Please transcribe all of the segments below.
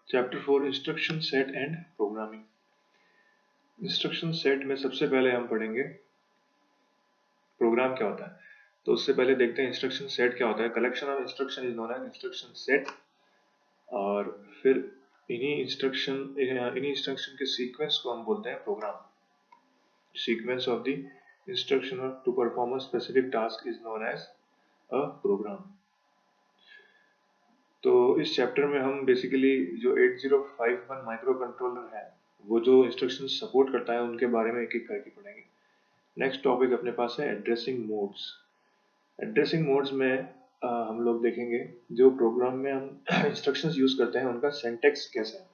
Chapter 4 instruction set and programming. Instruction set में सबसे पहले हम पढ़ेंगे प्रोग्राम क्या होता है। तो उससे पहले देखते हैं इंस्ट्रक्शन सेट क्या होता है। Collection of instruction is known as instruction set. और फिर इन्हीं इंस्ट्रक्शन के सीक्वेंस को हम बोलते हैं program. Sequence of the instruction to perform a specific task is known as a program. तो इस चैप्टर में हम बेसिकली जो 8051 माइक्रो कंट्रोलर है वो जो इंस्ट्रक्शन सपोर्ट करता है उनके बारे में एक एक करके पढ़ेंगे। नेक्स्ट टॉपिक अपने पास है एड्रेसिंग मोड्स। एड्रेसिंग मोड्स में हम लोग देखेंगे जो प्रोग्राम में हम इंस्ट्रक्शंस यूज करते हैं उनका सिंटैक्स कैसा है।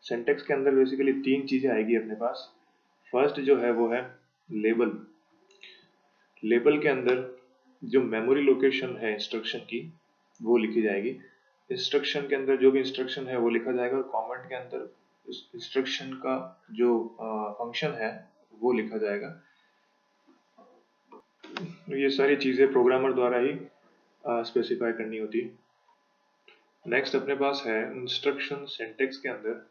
सिंटैक्स के अंदर बेसिकली तीन चीजें आएगी अपने पास। फर्स्ट जो है वो है लेबल। लेबल के अंदर जो मेमोरी लोकेशन है इंस्ट्रक्शन की वो लिखी जाएगी। इंस्ट्रक्शन के अंदर जो भी इंस्ट्रक्शन है वो लिखा जाएगा और कमेंट के अंदर उस इंस्ट्रक्शन का जो फंक्शन है वो लिखा जाएगा। ये सारी चीजें प्रोग्रामर द्वारा ही स्पेसिफाई करनी होती है। नेक्स्ट अपने पास है इंस्ट्रक्शन सिंटैक्स के अंदर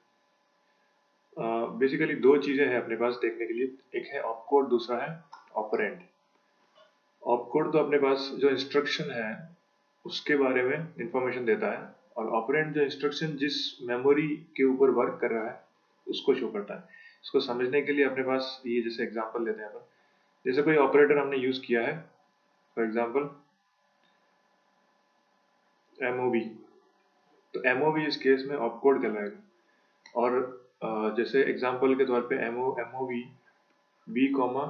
बेसिकली दो चीजें हैं अपने पास देखने के लिए। एक है ऑपकोड, दूसरा है ऑपरेंड। ऑपकोड तो अपने पास जो इंस्ट्रक्शन है उसके बारे में इंफॉर्मेशन देता है और ऑपरेंड जो इंस्ट्रक्शन जिस मेमोरी के ऊपर वर्क कर रहा है उसको शो करता है। इसको समझने के लिए अपने पास ये जैसे एग्जांपल लेते हैं अपन। जैसे कोई ऑपरेटर हमने यूज किया है, फॉर एग्जांपल एमओवी, तो एमओवी इस केस में ऑपकोड कहलाएगा। और जैसे एग्जांपल के तौर पे एमओवी बी कॉमा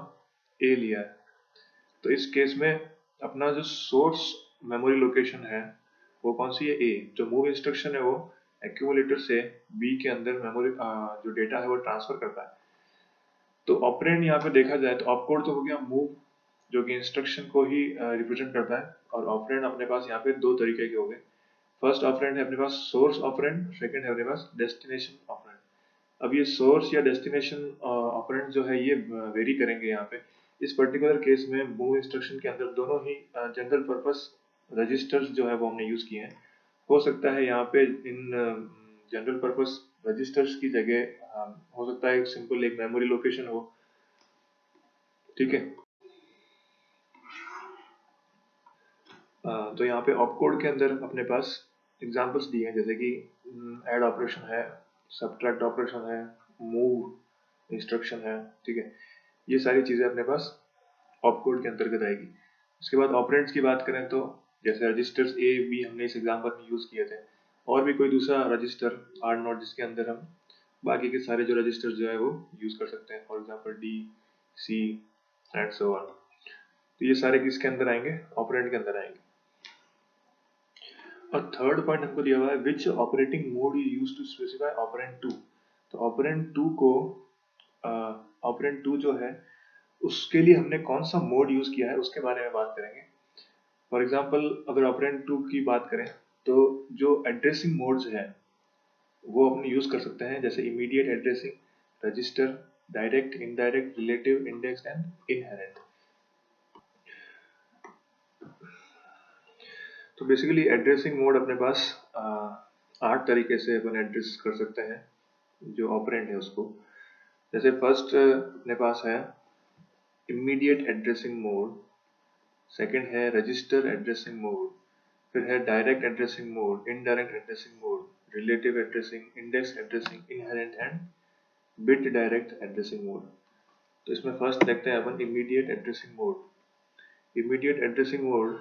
ए लिया है, तो इस केस में अपना जो सोर्स मेमोरी लोकेशन है वो कौन सी है, ए। जो मूव इंस्ट्रक्शन है वो एक्यूमुलेटर से बी के अंदर मेमोरी जो डेटा है वो ट्रांसफर करता है। तो ऑपरेंड यहाँ पे देखा जाए तो ऑपकोड तो हो गया मूव जो कि इंस्ट्रक्शन को ही रिप्रेजेंट करता है, और ऑपरेंड अपने पास यहाँ पे दो तरीके के हो गए। फर्स्ट ऑपरेंड है अपने पास सोर्स ऑपरेंड, सेकंड है अपने पास डेस्टिनेशन ऑपरेंड। अब ये सोर्स या डेस्टिनेशन ऑपरेंड जो है ये वेरी करेंगे यहाँ पे। इस पर्टिकुलर केस में मूव इंस्ट्रक्शन के अंदर दोनों ही जनरल पर्पस रजिस्टर्स जो है वो हमने यूज किए हैं। हो सकता है यहाँ पे इन जनरल पर्पस रजिस्टर्स की जगह हो सकता है सिंपल एक मेमोरी लोकेशन हो, ठीक है। तो यहाँ पे ऑपकोड के अंदर अपने पास एग्जांपल्स दिए हैं जैसे कि ऐड ऑपरेशन है, सब्ट्रैक्ट ऑपरेशन है, मूव इंस्ट्रक्शन है, ठीक है। ये सारी चीजें अपने पास ऑपकोड के अंतर्गत आएगी। उसके बाद ऑपरेंड्स की बात करें तो जैसे रजिस्टर्स ए बी हमने इस एग्जांपल में यूज किए थे, और भी कोई दूसरा रजिस्टर आर नॉट जिसके अंदर हम बाकी के सारे जो रजिस्टर जो है वो यूज कर सकते हैं, for example D C and so on. तो ये सारे किसके अंदर आएंगे, ऑपरेंड के अंदर आएंगे। और थर्ड पॉइंट हमको दिया हुआ है which operating mode you use to specify operand 2। तो ऑपरेंड 2 को ऑपरेंड 2 जो है उसके लिए हमने कौन सा मोड यूज किया है उसके बारे में बात करेंगे। फॉर एग्जांपल अगर ऑपरेंड 2 की बात करें तो जो एड्रेसिंग मोड्स हैं वो अपने यूज कर सकते हैं, जैसे immediate addressing, register, direct, indirect, relative, index and inherent. तो बेसिकली एड्रेसिंग मोड अपने पास 8 तरीके से अपन एड्रेस कर सकते हैं जो ऑपरेंड है उसको। जैसे फर्स्ट अपने पास है इमीडिएट एड्रेसिंग मोड, सेकंड है रजिस्टर एड्रेसिंग मोड, फिर है direct addressing mode, indirect addressing mode, relative addressing, index addressing, inherent and bit direct addressing mode. तो इसमें फर्स्ट देखते हैं अपन immediate addressing mode. Immediate addressing mode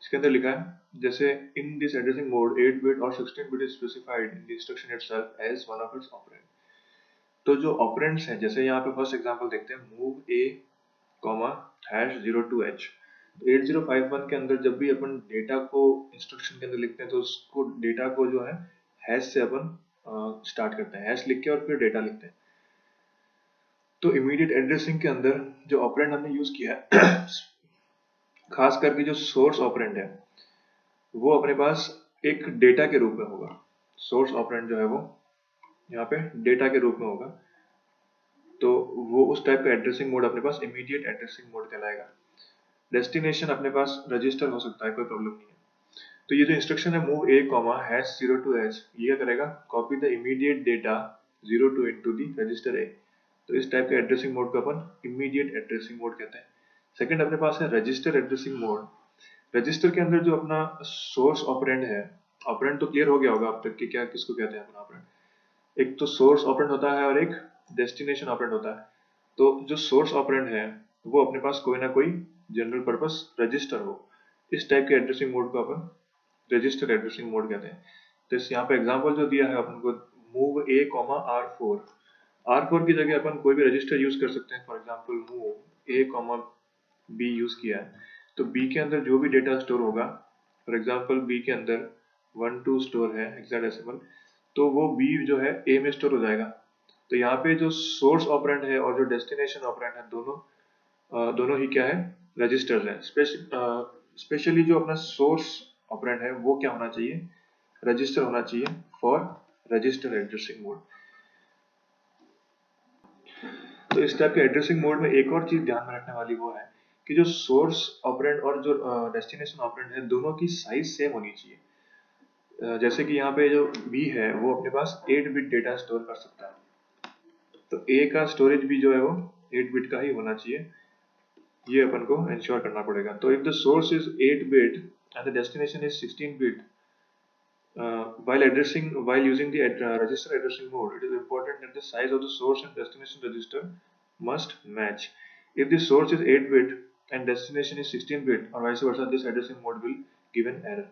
इसके अंदर लिखा है जैसे in this addressing mode 8 bit और 16 bit is specified in the instruction itself as one of its operand. तो जो ऑपरेंड्स हैं जैसे यहाँ पे फर्स्ट एग्जांपल देखते हैं मूव ए कॉमा #02h। 8051 के अंदर जब भी अपन डेटा को इंस्ट्रक्शन के अंदर लिखते हैं तो उसको डेटा को जो है हैश से अपन स्टार्ट करते हैं, हैश लिख के और फिर डेटा लिखते हैं। तो इमीडिएट एड्रेसिंग के अंदर जो ऑपरेंड हमने यूज किया है खास करके जो सोर्स ऑपरेंड है वो अपने पास एक डेटा के रूप में होगा। सोर्स ऑपरेंड जो है वो यहाँ पे डेटा के रूप में होगा, तो वो उस टाइप का एड्रेसिंग मोड अपने पास इमीडिएट एड्रेसिंग मोड कहलाएगा। डेस्टिनेशन अपने पास रजिस्टर हो सकता है, कोई प्रॉब्लम नहीं है। तो ये जो इंस्ट्रक्शन है move A comma hash 0 to H, ये क्या करेगा, copy the immediate data 0 to into the register A. तो इस टाइप के एड्रेसिंग मोड को अपन इमीडिएट एड्रेसिंग मोड कहते हैं। सेकंड अपने पास है रजिस्टर एड्रेसिंग मोड। रजिस्टर के अंदर जो अपना सोर्स ऑपरेंड है, ऑपरेंड तो क्लियर हो गया होगा अब तक कि क्या किसको कहते हैं अपना ऑपरेंड। एक तो सोर्स ऑपरेंड होता है और एक डेस्टिनेशन ऑपरेंड होता है। तो जो सोर्स ऑपरेंड है वो अपने पास कोई ना कोई जनरल पर्पस रजिस्टर हो, इस टाइप के एड्रेसिंग मोड को अपन रजिस्टर एड्रेसिंग मोड कहते हैं। तो इस यहाँ पे एग्जांपल जो दिया है अपन को, move A comma R4, R4 की जगह अपन कोई भी रजिस्टर यूज कर सकते हैं। For example move A comma B use किया है, तो बी के अंदर जो भी डेटा स्टोर होगा, फॉर एग्जांपल बी के अंदर 1 2 स्टोर है हेक्साडेसिमल, तो वो बी जो है ए में स्टोर हो जाएगा। तो यहाँ पे जो सोर्स ऑपरेंड है और जो डेस्टिनेशन ऑपरेंड है, दोनों ही क्या है, रजिस्टर्स हैं। स्पेशली जो अपना सोर्स ऑपरेंड है वो क्या होना चाहिए, रजिस्टर होना चाहिए फॉर रजिस्टर एड्रेसिंग मोड। तो इस टाइप के एड्रेसिंग मोड में एक और चीज ध्यान में रखने वाली वो है कि जो सोर्स ऑपरेंड और जो डेस्टिनेशन ऑपरेंड है, दोनों की साइज सेम होनी चाहिए। जैसे कि यहाँ पे जो बी है वो अपने पास 8 बिट डेटा स्टोर कर सकता है, तो ए का स्टोरेज भी जो है वो 8 बिट का ही होना चाहिए, ये अपन को इंश्योर करना पड़ेगा। तो if the source is 8 bit and the destination is 16 bit, while using the register addressing mode, it is important that the size of the source and destination register must match. If the source is 8 bit and destination is 16 bit or vice versa, this addressing mode will give an error.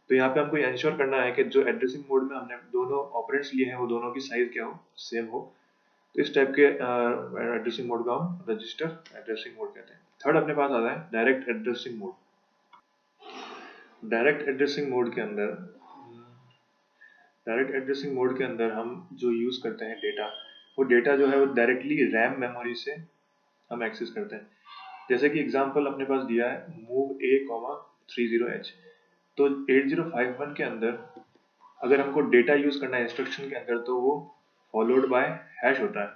तो यहाँ पे हमको ensure करना है कि जो addressing mode में हमने दोनों ऑपरेंड्स लिए हैं वो दोनों की साइज क्या हो, सेम हो। तो इस टाइप के एड्रेसिंग मोड को हम रजिस्टर एड्रेसिंग मोड कहते हैं। थर्ड अपने पास आता है direct addressing mode. Direct addressing mode के अंदर डायरेक्ट एड्रेसिंग मोड के अंदर हम जो यूज करते हैं डेटा, वो डेटा जो है वो डायरेक्टली रैम मेमोरी से हम एक्सेस करते हैं। जैसे कि एग्जांपल अपने पास दिया है मूव ए कॉमा 30h, तो 8051 के अंदर अगर हमको डेटा यूज करना है इंस्ट्रक्शन के अंदर, तो वो फॉलोड बाय हैश होता है।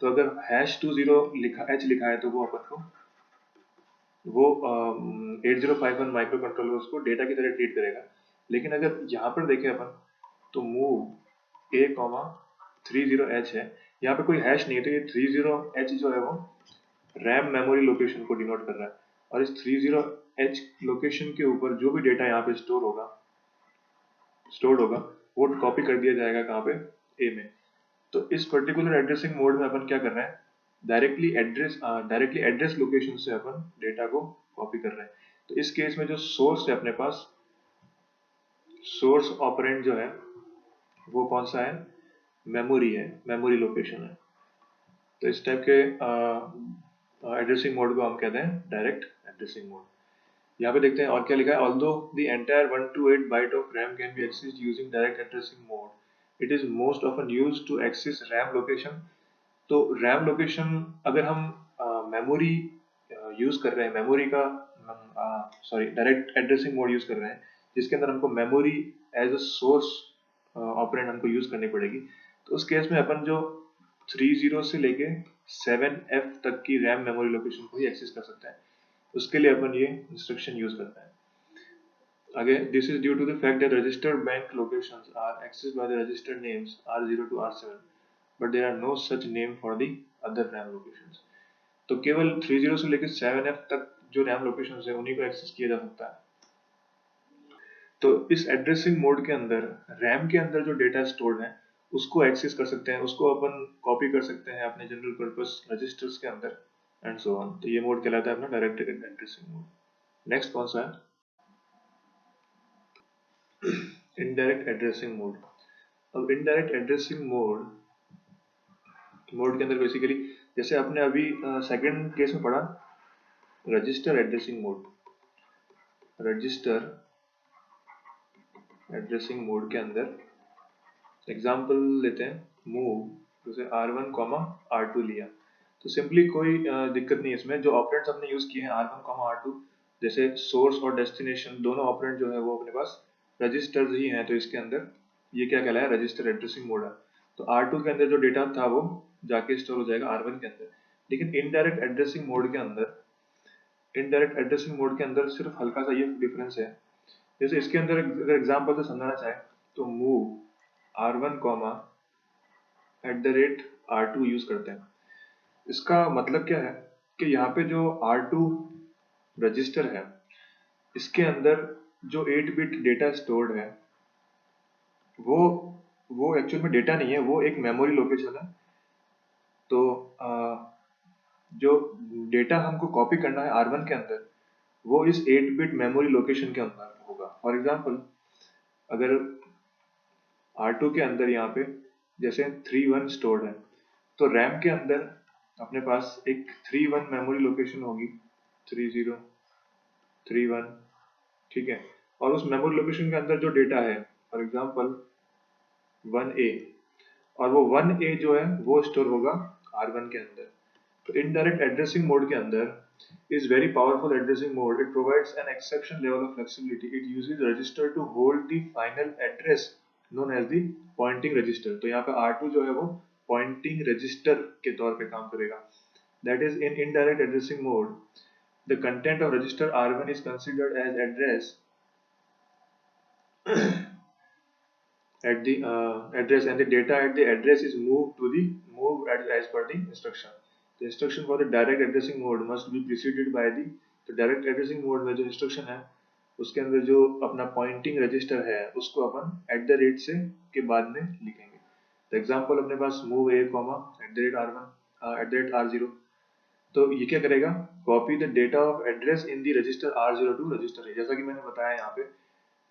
तो अगर हैश 20 लिखा एच लिखा है तो वो अपन को वो 8051 माइक्रो कंट्रोलर उसको डेटा की तरह ट्रीट करेगा। लेकिन अगर यहाँ पर देखें अपन, तो मूव ए कॉमा 30h है, यहाँ पे कोई हैश नहीं है, तो ये 30h जो है वो रैम मेमोरी लोकेशन को डिनोट कर रहा है। और इस 30h लोकेशन के ऊपर जो भी डेटा यहाँ पे स्टोर्ड होगा वो कॉपी कर दिया जाएगा कहाँ पे, ए में। तो इस पर्टिकुलर एड्रेसिंग मोड में अपन क्या कर रहे हैं, डायरेक्टली एड्रेस लोकेशन से अपन डेटा को कॉपी कर रहे हैं। तो इस केस में जो सोर्स है अपने पास, सोर्स ऑपरेंड जो है वो कौन सा है, मेमोरी है, मेमोरी लोकेशन है। तो इस टाइप के एड्रेसिंग मोड को हम कहते हैं डायरेक्ट एड्रेसिंग मोड। यहाँ पे देखते हैं और क्या लिखा है, although the entire 128 byte of RAM can be accessed using direct addressing mode, it is most often used to access RAM location. तो रैम लोकेशन अगर हम मेमोरी यूज कर रहे हैं, मेमोरी का sorry direct addressing mode use कर रहे हैं जिसके अंदर हमको memory as a source operand हमको यूज करनी पड़ेगी, तो उस केस में अपन जो 30 से लेके 7F तक की रैम मेमोरी लोकेशन को ही एक्सेस कर सकते हैं। उसके लिए अपन ये इंस्ट्रक्शन यूज करते हैं। Again, this is due to the fact that registered bank locations are accessed by the registered names R0 to R7, but there are no such name for the other RAM locations. तो केवल 30 से लेकर 7F तक जो RAM location है उन्हीं को access किया जा सकता है। तो इस एड्रेसिंग मोड के अंदर रैम के अंदर जो डेटा स्टोर्ड है उसको एक्सेस कर सकते हैं, उसको अपन कॉपी कर सकते हैं अपने जनरल पर्पस रजिस्टर्स के अंदर एंड सो ऑन। तो ये मोड कहलाता है अपना डायरेक्ट एड्रेसिंग मोड। नेक्स्ट कौन सा है, इनडायरेक्ट एड्रेसिंग मोड। अब इनडायरेक्ट एड्रेसिंग मोड के अंदर बेसिकली जैसे आपने अभी सेकंड केस में पढ़ा register addressing mode, register addressing mode के अंदर एग्जांपल लेते हैं मूव, जैसे R1 R2 लिया, तो सिंपली कोई दिक्कत नहीं है इसमें। जो ऑपरेंड्स हमने यूज किए हैं R1 R2, जैसे सोर्स और डेस्टिनेशन दोनों ऑपरेंड जो है वो अपने पास रजिस्टर्स ही हैं, तो इसके अंदर ये क्या कहलाया, रजिस्टर एड्रेसिंग मोड है। तो R2 के अंदर जो डेटा था वो जाके स्टोर हो जाएगा R1 के अंदर। लेकिन इनडायरेक्ट एड्रेसिंग मोड के अंदर सिर्फ हल्का सा ये डिफरेंस है जैसे इसके अंदर अगर एग्जाम्पल से समझाना चाहे तो move R1 comma @R2 use करते हैं। इसका मतलब क्या है कि यहाँ पे जो R2 रजिस्टर है इसके अंदर जो 8 बिट डेटा स्टोर्ड है वो वो एक्चुअल में डेटा नहीं है, वो एक मेमोरी लोकेशन है। तो जो डेटा हमको कॉपी करना है R1 के अंदर वो इस 8 बिट मेमोरी लोकेशन के अंदर होगा। फॉर एग्जांपल अगर R2 के अंदर यहाँ पे जैसे 3 1 स्टोर्ड है तो रैम के अंदर अपने पास एक 3 1 मेमोरी लोकेशन होगी, 3 0 3 1, ठीक है। और उस मेमोरी लोकेशन के अंदर जो डेटा है फॉर एग्जांपल 1A, और वो 1A जो है वो स्टोर होगा R1 के अंदर। तो इनडायरेक्ट एड्रेसिंग मोड के अंदर is very powerful addressing mode. It provides an exception level of flexibility. It uses register to hold the final address known as the pointing register. तो यहाँ पे R2 जो है वो pointing register के तौर पे काम करेगा। That is in indirect addressing mode, the content of register R1 is considered as address at the address, and the data at the address is moved to the move as per the instruction. The instruction for the direct addressing mode must be preceded by the, तो direct addressing mode में जो instruction है उसके अंदर जो अपना pointing register है उसको अपन @ से के बाद में लिखेंगे। तो एग्जांपल अपने पास move a @R1 @R0, तो ये क्या करेगा, copy the data of address in the register R0 to register A। जैसा कि मैंने बताया यहाँ पे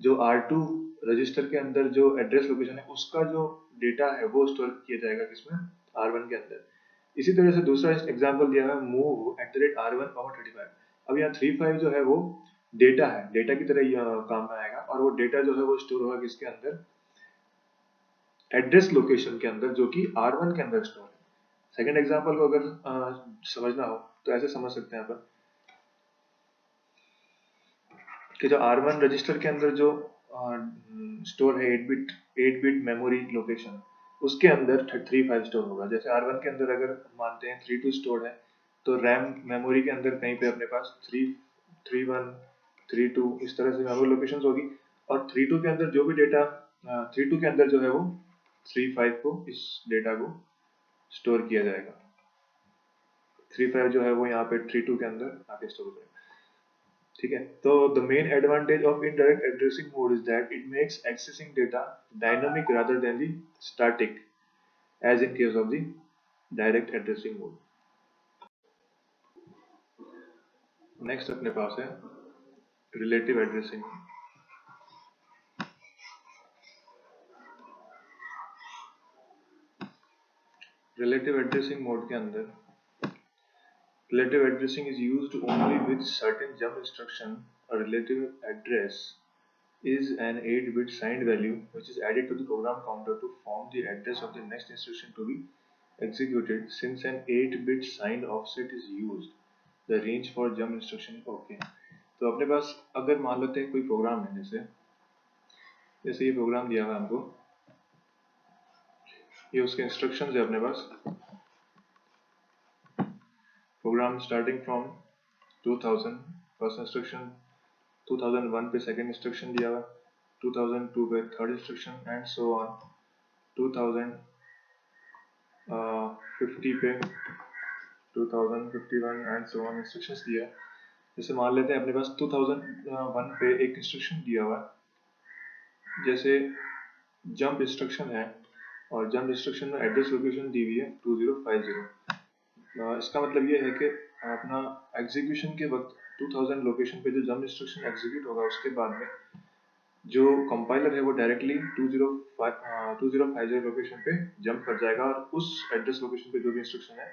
जो R2 रजिस्टर के अंदर जो एड्रेस लोकेशन है उसका जो डेटा है वो स्टोर किया जाएगा किसमें, R1 के अंदर। इसी तरह से दूसरा एग्जांपल दिया है मूव @R1 35। अब यहाँ 35 जो है वो डेटा है, डेटा की तरह काम में आएगा, और वो डेटा जो है वो स्टोर होगा किसके अंदर, एड्रेस लोकेशन के अंदर जो कि R1 के अंदर स्टोर है। सेकंड एग्जांपल को अगर समझना हो तो ऐसे समझ सकते हैं अपन कि जो R1 रजिस्टर के अंदर जो स्टोर है 8 बिट मेमोरी लोकेशन, उसके अंदर 35 स्टोर होगा। जैसे R1 के अंदर अगर मानते हैं 32 स्टोर है तो रैम मेमोरी के अंदर कहीं पे अपने पास 3 1 32 इस तरह से मेमोरी लोकेशंस होगी, और 32 के अंदर जो भी डेटा 32 के अंदर जो है वो 35 को इस डेटा को स्टोर किया जाएगा। 35 जो है वो यहाँ पे 32 के अंदर आके स्टोर हो जाएगा, ठीक है। तो the main advantage of indirect addressing mode is that it makes accessing data dynamic rather than the static as in case of the direct addressing mode. Next अपने पास है relative addressing. Relative addressing mode के अंदर relative addressing is used only with certain jump instruction. A relative address is an 8-bit signed value which is added to the program counter to form the address of the next instruction to be executed. Since an 8-bit signed offset is used, the range for jump instruction okay। तो अपने पास अगर मान लेते हैं कोई programme है, जैसे ये प्रोग्राम दिया हुआ है हमको, ये उसके इंस्ट्रक्शंस है अपने पास। Program starting from 2000 first instruction, 2001 पे सेकंड इंस्ट्रक्शन दिया हुआ, 2002 पे third instruction and so on, 2050 पे 2051 एंड सो ऑन इंस्ट्रक्शंस दिया। जैसे मान लेते हैं अपने पास 2001 पे एक इंस्ट्रक्शन दिया हुआ है, जैसे जंप इंस्ट्रक्शन है, और जंप इंस्ट्रक्शन में एड्रेस लोकेशन दी हुई है 2050। इसका मतलब ये है कि अपना एग्जीक्यूशन के वक्त 2000 लोकेशन पे जो जंप इंस्ट्रक्शन एग्जीक्यूट होगा उसके बाद में जो कंपाइलर है वो डायरेक्टली 2050 लोकेशन पे जंप कर जाएगा, और उस एड्रेस लोकेशन पे जो भी इंस्ट्रक्शन है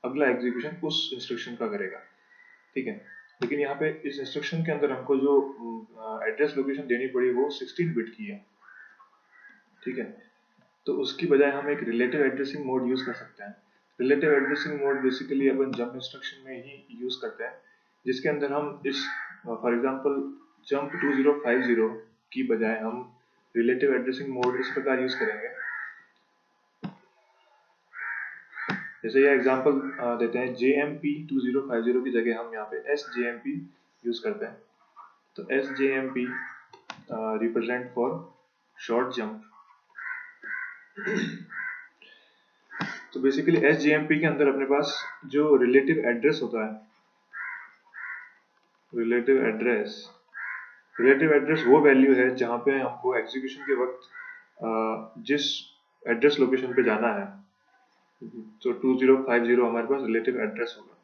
अगला एग्जीक्यूशन उस इंस्ट्रक्शन का करेगा, ठीक है। लेकिन यहाँ पे इस इंस्ट्रक्शन के अंदर हमको जो एड्रेस लोकेशन देनी पड़ी वो 16 बिट की है, ठीक है। तो उसकी बजाय हम एक रिलेटिव एड्रेसिंग मोड यूज कर सकते हैं। रिलेटिव एड्रेसिंग मोड बेसिकली अपन जंप इंस्ट्रक्शन में ही यूज करते हैं, जिसके अंदर हम इस फॉर एग्जांपल जंप 2050 की बजाय हम रिलेटिव एड्रेसिंग मोड इस प्रकार यूज करेंगे। जैसे ये एग्जांपल देते हैं JMP 2050 की जगह हम यहाँ पे SJMP यूज करते हैं। तो SJMP represent for short jump. तो बेसिकली SJMP के अंदर अपने पास जो रिलेटिव एड्रेस होता है, रिलेटिव एड्रेस वो वैल्यू है जहाँ पे हमको एग्जीक्यूशन के वक्त जिस एड्रेस लोकेशन पे जाना है, तो 2050 हमारे पास रिलेटिव एड्रेस होगा।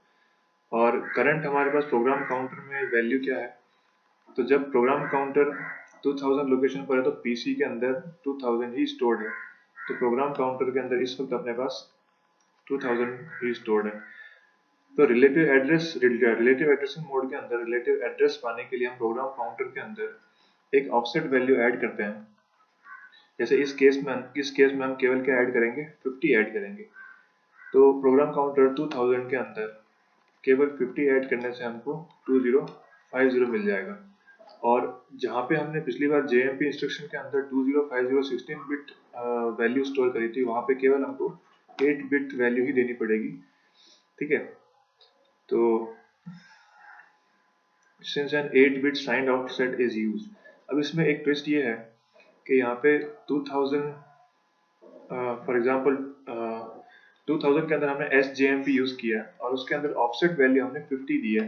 और करंट हमारे पास प्रोग्राम काउंटर में वैल्यू क्या है, तो जब प्रोग्राम काउंटर 2000 लोकेशन पर है तो पीसी के अंदर 2000 ही स्टोर्ड है, तो प्रोग्राम काउंटर के अंदर इस वक्त अपने पास 2000 ही स्टोर्ड है। तो रिलेटिव एड्रेसिंग मोड के अंदर रिलेटिव एड्रेस पाने के लिए हम प्रोग्राम काउंटर के अंदर एक ऑफसेट वैल्यू ऐड करते हैं। जैसे इस केस में हम केवल क्या ऐड करेंगे, 50 ऐड करेंगे। तो प्रोग्राम काउंटर 2000 के अंदर केवल 50 ऐड करने से हमको 2050 मिल जाएगा। और जहाँ पे हमने पिछली बार JMP इंस्ट्रक्शन के अंदर 2050 16 बिट वैल्यू स्टोर करी थी, वहाँ पे केवल हमको 8 बिट वैल्यू ही देनी पड़ेगी। ठीक है, तो since an 8 bit signed offset is used, अब इसमें एक ट्विस्ट ये है कि यहाँ पे 2000 फॉर एग्जांपल 2000 के अंदर हमने SJMP यूज किया और उसके अंदर ऑफसेट वैल्यू हमने 50 दी है।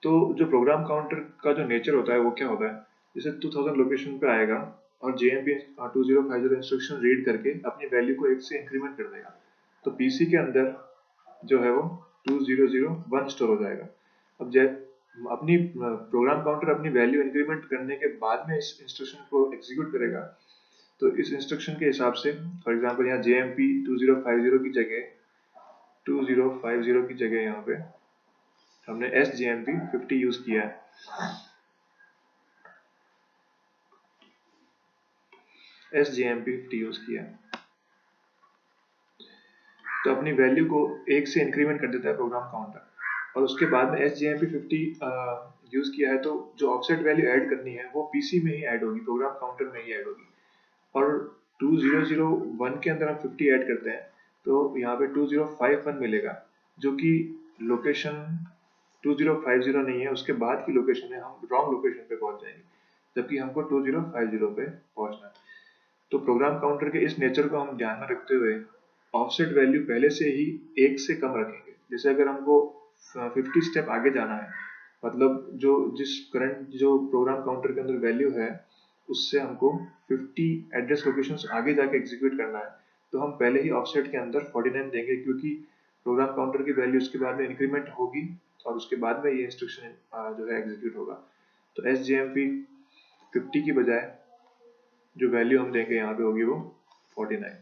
तो जो प्रोग्राम काउंटर का जो नेचर होता है वो क्या होता है, जैसे 2000 लोकेशन पे आएगा और JMP 2050 इंस्ट्रक्शन रीड करके अपनी वैल्यू को 1 से इंक्रीमेंट कर देगा, तो पीसी के अंदर जो है वो 2001 स्टोर हो जाएगा। अब जब अपनी प्रोग्राम काउंटर अपनी वैल्यू इंक्रीमेंट करने के बाद में इस इंस्ट्रक्शन को एग्जीक्यूट करेगा, तो इस इंस्ट्रक्शन के हिसाब से फॉर एग्जांपल यहाँ JMP 2050 की जगह यहाँ पे हमने SJMP 50 यूज किया है। SJMP 50 यूज किया है, तो अपनी वैल्यू को 1 से इंक्रीमेंट कर देता है प्रोग्राम काउंटर, और उसके बाद में SJMP 50 यूज किया है, तो जो ऑफसेट वैल्यू ऐड करनी है वो पीसी में ही ऐड होगी, प्रोग्राम काउंटर में ही ऐड होगी। और 2001 के अंदर हम 50 ऐड करते हैं तो यहाँ पे 2051 मिलेगा, जो कि लोकेशन 2050 नहीं है, उसके बाद की लोकेशन है, हम रॉन्ग लोकेशन पे पहुंच जाएंगे, जबकि हमको 2050 पे पहुंचना है। तो प्रोग्राम काउंटर के इस नेचर को हम ध्यान में रखते हुए ऑफसेट वैल्यू पहले से ही 1 से कम रखेंगे। जैसे अगर हमको 50 स्टेप आगे जाना है, मतलब जो जिस करंट जो प्रोग्राम काउंटर के अंदर वैल्यू है उससे हमको 50 एड्रेस लोकेशंस आगे जाके एग्जीक्यूट करना है, तो हम पहले ही ऑफसेट के अंदर 49 देंगे, क्योंकि प्रोग्राम काउंटर की वैल्यू उसके बाद में इंक्रीमेंट होगी और उसके बाद में ये इंस्ट्रक्शन जो है एग्जीक्यूट होगा। तो SJMP 50 की बजाय जो वैल्यू हम देंगे यहाँ पे होगी वो 49।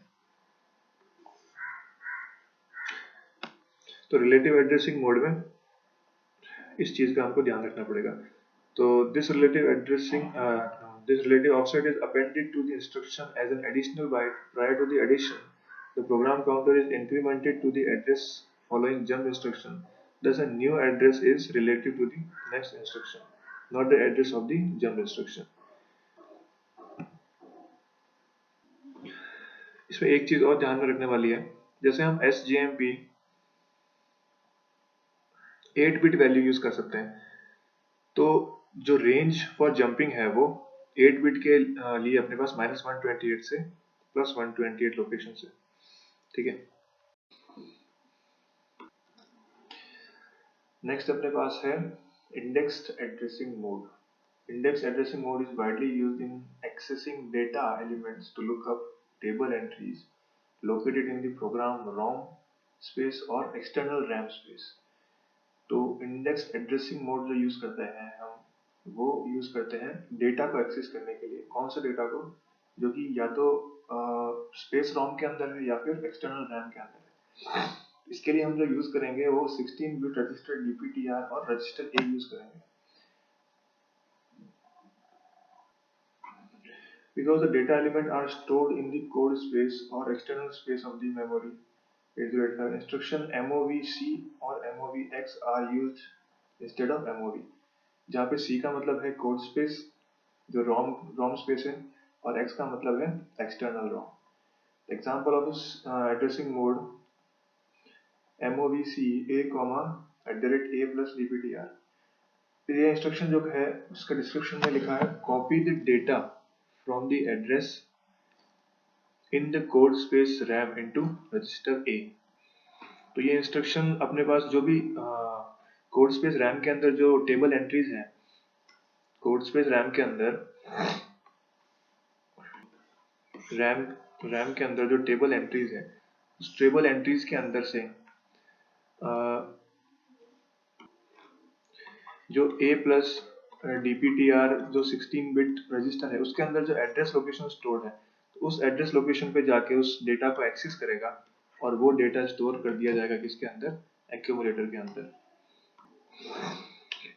तो रिलेटिव एड्रेसिंग मोड में इस चीज का हमको ध्यान रखना पड़ेगा। तो this relative offset is appended to the instruction as an additional byte prior to the addition. The program counter is incremented to the address following jump instruction. Thus, a new address is relative to the next instruction, not the address of the jump instruction. इसमें एक चीज और ध्यान में रखने वाली है, जैसे हम SJMP 8 बिट वैल्यू यूज कर सकते हैं, तो जो रेंज फॉर जंपिंग है वो 8 बिट के लिए अपने पास -128 से +128 लोकेशन है। ठीक है, नेक्स्ट अपने पास है indexed addressing mode. Index addressing mode is widely used in accessing data elements to look up table entries located in the program ROM space or external RAM space. तो इंडेक्स एड्रेसिंग मोड जो use करते हैं हम, वो use करते हैं data को access करने के लिए। कौन से डेटा को, जो कि या तो स्पेस रॉम के अंदर है या फिर एक्सटर्नल रैम के अंदर है। इसके लिए हम जो यूज करेंगे वो 16 बिट रजिस्टर DPTR और रजिस्टर A यूज करेंगे, because the data element are stored in the code space or external space of the memory. 8085 instruction MOVC और MOVX are used instead of MOV, जहाँ पे C का मतलब है code space जो रोम space है, और X का मतलब है external ROM. Example of addressing mode MOVC A, A + DPTR। ये इंस्ट्रक्शन जो है उसका डिस्क्रिप्शन में लिखा है copy the data from the address in the code space RAM into register A. तो ये इंस्ट्रक्शन अपने पास जो भी कोड स्पेस रैम के अंदर जो टेबल एंट्रीज हैं, कोड स्पेस रैम के अंदर रैम रैम के अंदर जो टेबल एंट्रीज है, उस टेबल एंट्रीज के अंदर से जो A प्लस DPTR जो 16 बिट रजिस्टर है उसके अंदर जो एड्रेस लोकेशन स्टोर है, तो उस एड्रेस लोकेशन पे जाके उस डेटा को एक्सेस करेगा और वो डेटा स्टोर कर दिया जाएगा किसके अंदर, एक्यूमुलेटर के अंदर।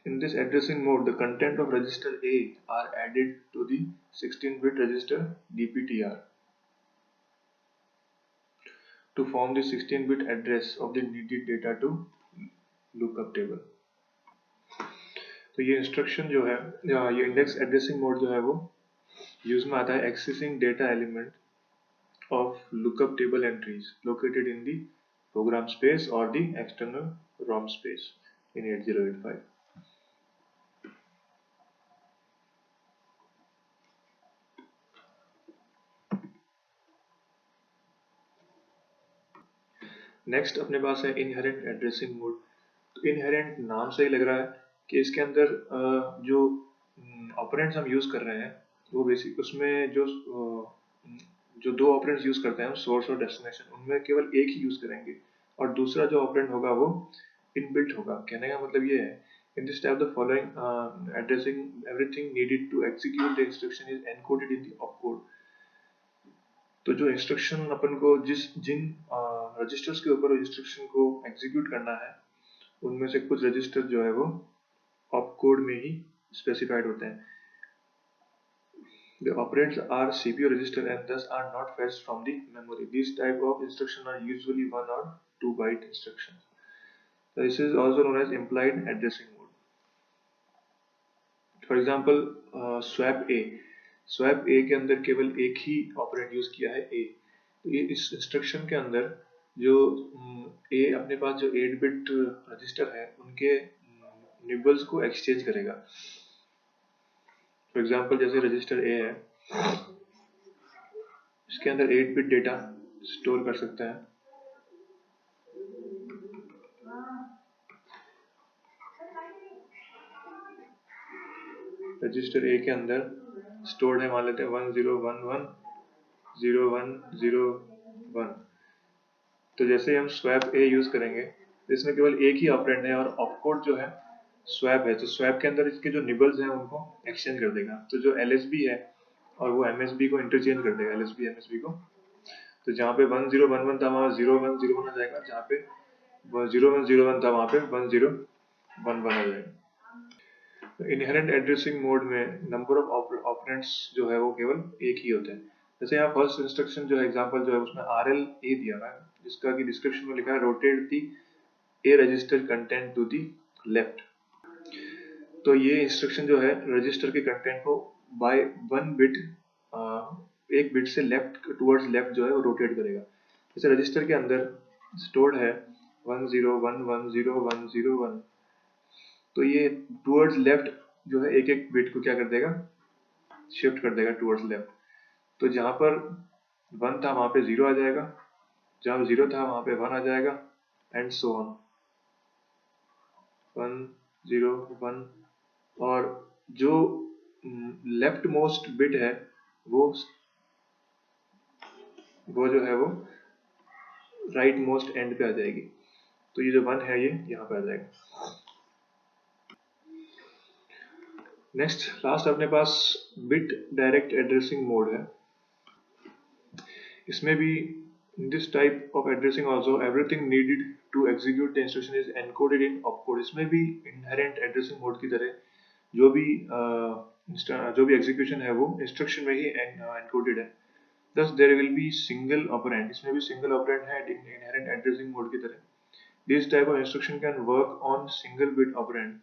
In this addressing mode, the content of register A are added to the 16-bit register DPTR to form the 16-bit address of the needed data to lookup table। तो ये instruction जो है, ये इंडेक्स एड्रेसिंग मोड जो है वो use में आता है accessing data element of lookup table entries located in the program space or the external ROM space in 8085। Next अपने पास है इनहेरेंट एड्रेसिंग मोड। तो इनहेरेंट नाम से ही लग रहा है कि इसके अंदर जो ऑपरेंड्स हम यूज कर रहे हैं वो बेसिक उसमें जो दो ऑपरेंड्स यूज करते हैं हम सोर्स और डेस्टिनेशन, उनमें केवल एक ही यूज करेंगे और दूसरा जो ऑपरेंड होगा वो इनबिल्ट होगा। कहने का मतलब ये है, in this type the following addressing everything needed to execute the instruction is encoded in the opcode। तो जो इंस्ट्रक्शन अपन को जिन रजिस्टर्स के ऊपर इंस्ट्रक्शन को एग्जीक्यूट करना है उनमें से कुछ रजिस्टर जो है वो ऑपकोड में ही स्पेसिफाइड होते हैं। The operands are CPU register and thus are not fetched from the memory. These type of instructions are usually 1 or 2 byte instructions। So this is also known as implied addressing mode। For example swap A, swap A के अंदर केवल एक ही operand use किया है ए। तो ये इस instruction के अंदर जो ए अपने पास जो 8 बिट रजिस्टर है उनके निबल्स को एक्सचेंज करेगा। फॉर एग्जाम्पल जैसे रजिस्टर ए है, इसके अंदर 8 बिट डेटा स्टोर कर सकता है। रजिस्टर ए के अंदर स्टोर्ड है, मान लेते हैं 10110101। तो जैसे हम स्वैप ए यूज करेंगे तो इसमें केवल एक ही ऑपरेंड है और ऑपकोड जो है स्वैप है, तो स्वैप के अंदर इसके जो निबल्स हैं उनको एक्सचेंज कर देगा। तो जो एलएसबी है और वो एमएसबी को इंटरचेंज कर देगा, एलएसबी एमएसबी को। तो जहाँ पे 1011 था वहाँ 0101 आ जाएगा, जहाँ पे 0101 था वहाँ पे 1011 आ जाएगा। इनहेरेंट एड्रेसिंग मोड में नंबर ऑफ ऑपरेंड्स जो है वो केवल एक ही होते हैं। जैसे यहाँ फर्स्ट इंस्ट्रक्शन जो है एग्जांपल जो है उसमें RL A दिया हुआ है, जिसका कि डिस्क्रिप्शन में लिखा है rotate the A register content to the left. तो ये इंस्ट्रक्शन जो है रजिस्टर के कंटेंट को बाय 1 बिट, एक बिट से लेफ्ट टुवर्ड्स लेफ्ट जो है वो रोटेट करेगा। जैसे रजिस्टर के अंदर स्टोर्ड है 10110101, तो ये टुवर्ड्स लेफ्ट जो है एक एक बिट को क्या कर देगा, शिफ्ट कर देगा टुवर्ड्स लेफ्ट। तो जहां पर 1 था वहां पे 0 आ जाएगा, जहां 0 था वहां पे 1 आ जाएगा, एंड सो ऑन 1 0 1। और जो लेफ्ट मोस्ट बिट है वो जो है वो राइट मोस्ट एंड पे आ जाएगी। तो ये जो 1 है ये यहाँ पे आ जाएगा। नेक्स्ट लास्ट अपने पास बिट डायरेक्ट एड्रेसिंग मोड है। इसमें भी in this type of addressing also everything needed to execute the instruction is encoded in opcode। इसमें भी inherent addressing mode की तरह जो भी execution है वो instruction में ही encoded है। Thus there will be single operand, इसमें भी single operand है inherent addressing mode की तरह। This type of instruction can work on single bit operand।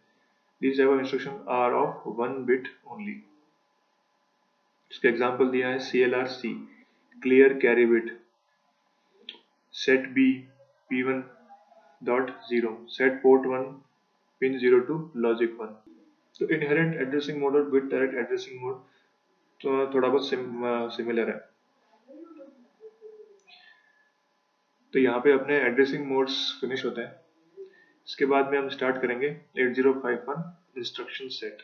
These type of instruction are of 1 bit only। इसका example दिया है CLR-C, clear carry bit, set B P1.0, set port 1 pin 0 to logic 1। तो inherent addressing mode और bit direct addressing mode तो थोड़ा बहुत similar है। तो यहाँ पे अपने एड्रेसिंग मोड्स फिनिश होते हैं। इसके बाद में हम स्टार्ट करेंगे 8051 इंस्ट्रक्शन सेट।